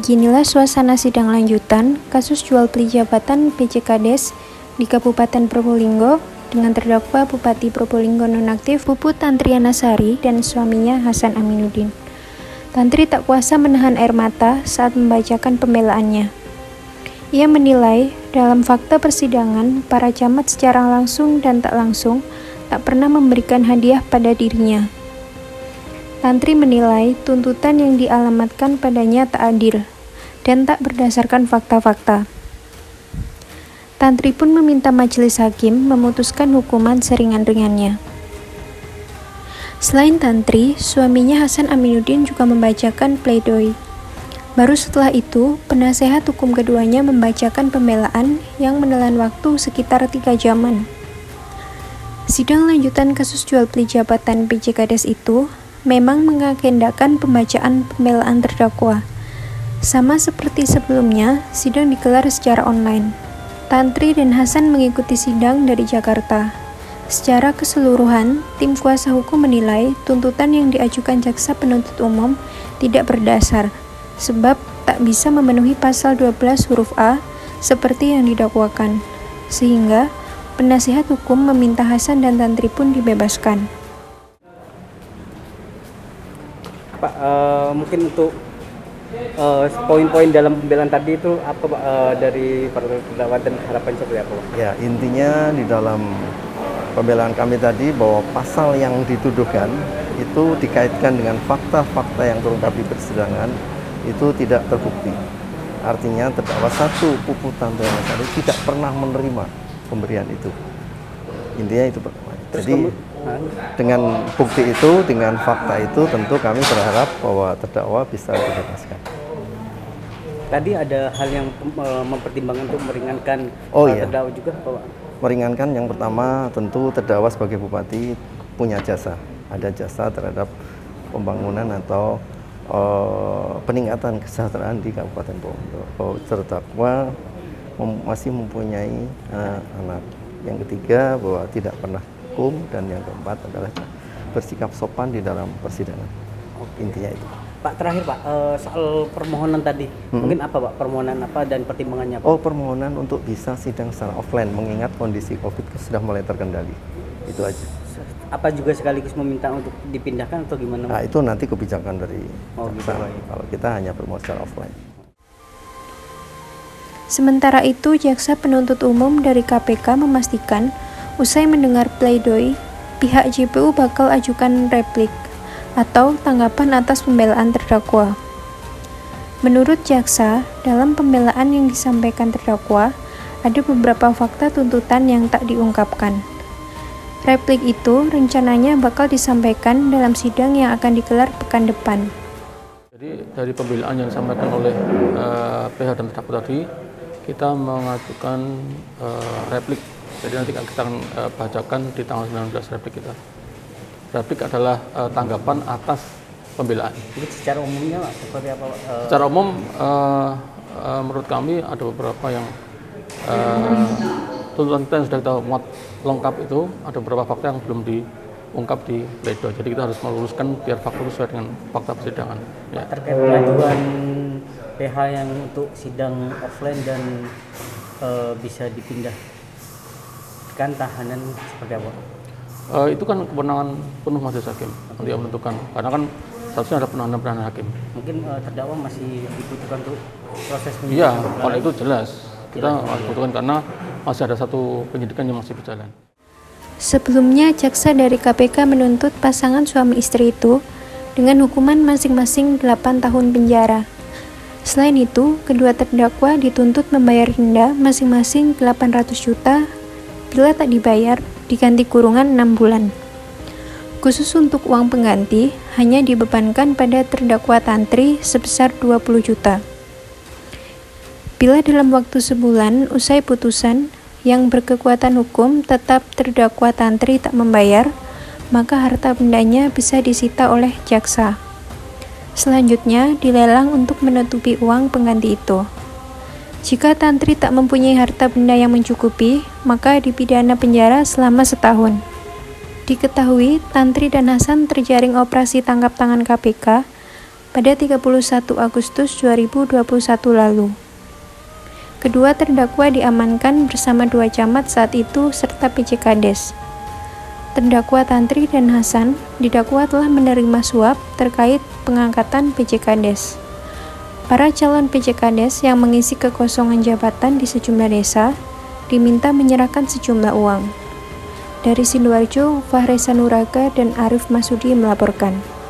Beginilah suasana sidang lanjutan kasus jual beli jabatan PJ Kades di Kabupaten Probolinggo dengan terdakwa Bupati Probolinggo nonaktif Puput Tantriana Sari dan suaminya Hasan Aminuddin. Tantri tak kuasa menahan air mata saat membacakan pembelaannya. Ia menilai dalam fakta persidangan para camat secara langsung dan tak langsung tak pernah memberikan hadiah pada dirinya. Tantri menilai tuntutan yang dialamatkan padanya tak adil dan tak berdasarkan fakta-fakta. Tantri pun meminta majelis hakim memutuskan hukuman seringan-ringannya. Selain Tantri, suaminya Hasan Aminuddin juga membacakan pledoi. Baru setelah itu, penasehat hukum keduanya membacakan pembelaan yang menelan waktu sekitar 3 jaman. Sidang lanjutan kasus jual beli jabatan PJ Kades itu memang mengagendakan pembacaan pembelaan terdakwa. Sama seperti sebelumnya, sidang digelar secara online. Tantri dan Hasan mengikuti sidang dari Jakarta. Secara keseluruhan, tim kuasa hukum menilai tuntutan yang diajukan jaksa penuntut umum tidak berdasar, sebab tak bisa memenuhi pasal 12 huruf A seperti yang didakwakan, sehingga penasihat hukum meminta Hasan dan Tantri pun dibebaskan. Pak, mungkin untuk poin-poin dalam pembelaan tadi itu apa Pak, dari para terdakwa dan harapan seperti apa Pak? Ya, intinya di dalam pembelaan kami tadi bahwa pasal yang dituduhkan itu dikaitkan dengan fakta-fakta yang terungkap di persidangan itu tidak terbukti. Artinya terdakwa satu Puput Tantriana Sari tidak pernah menerima pemberian itu. Intinya itu pertama. Jadi dengan bukti itu, dengan fakta itu, tentu kami berharap bahwa terdakwa bisa dibebaskan. Tadi ada hal yang mempertimbangkan untuk meringankan terdakwa juga Pak? Meringankan yang pertama tentu terdakwa sebagai bupati punya jasa, ada jasa terhadap pembangunan atau peningkatan kesejahteraan di Kabupaten Probolinggo. Terdakwa masih mempunyai anak. Yang ketiga bahwa tidak pernah hukum, dan yang keempat adalah bersikap sopan di dalam persidangan. Intinya itu. Pak, terakhir Pak, soal permohonan tadi, mungkin apa Pak, permohonan apa dan pertimbangannya Pak? Permohonan untuk bisa sidang secara offline mengingat kondisi COVID sudah mulai terkendali. Itu aja. Apa juga sekaligus meminta untuk dipindahkan atau gimana? Nah, itu nanti kebijakan dari gitu, kalau kita hanya permohonan secara offline. Sementara itu, jaksa penuntut umum dari KPK memastikan usai mendengar pledoi, pihak JPU bakal ajukan replik atau tanggapan atas pembelaan terdakwa. Menurut jaksa, dalam pembelaan yang disampaikan terdakwa, ada beberapa fakta tuntutan yang tak diungkapkan. Replik itu rencananya bakal disampaikan dalam sidang yang akan digelar pekan depan. Jadi dari pembelaan yang disampaikan oleh pihak dan terdakwa tadi, kita mengajukan replik. Jadi nanti kita akan bacakan di tanggal 19 replik kita. Replik adalah tanggapan atas pembelaan. Jadi secara umumnya seperti apa? Secara umum, menurut kami ada beberapa yang tuntutan kita yang sudah kita muat lengkap itu, ada beberapa fakta yang belum diungkap di pledoi. Jadi kita harus meluruskan biar fakta sesuai dengan fakta persidangan. Ya. Terkait pengajuan PH yang untuk sidang offline dan bisa dipindah kan tahanan seperti apa? Itu kan kewenangan penuh majelis hakim untuk yang menentukan, karena kan seharusnya ada penahanan hakim. Mungkin terdakwa masih dibutuhkan untuk proses penyidikan. Iya, kalau itu jelas kita harus butuhkan karena masih ada satu penyidikan yang masih berjalan. Sebelumnya, jaksa dari KPK menuntut pasangan suami istri itu dengan hukuman masing-masing 8 tahun penjara. Selain itu, kedua terdakwa dituntut membayar denda masing-masing 800 juta. Bila tak dibayar, diganti kurungan 6 bulan. Khusus untuk uang pengganti, hanya dibebankan pada terdakwa Tantri sebesar 20 juta. Bila dalam waktu sebulan usai putusan yang berkekuatan hukum tetap terdakwa Tantri tak membayar, maka harta bendanya bisa disita oleh jaksa. Selanjutnya, dilelang untuk menutupi uang pengganti itu. Jika Tantri tak mempunyai harta benda yang mencukupi, maka dipidana penjara selama 1 tahun. Diketahui, Tantri dan Hasan terjaring operasi tangkap tangan KPK pada 31 Agustus 2021 lalu. Kedua terdakwa diamankan bersama 2 camat saat itu serta PJ Kades. Terdakwa Tantri dan Hasan didakwa telah menerima suap terkait pengangkatan PJ Kades. Para calon PJ Kades yang mengisi kekosongan jabatan di sejumlah desa diminta menyerahkan sejumlah uang. Dari Sidoarjo, Fahresa Nuraga dan Arif Masudi melaporkan.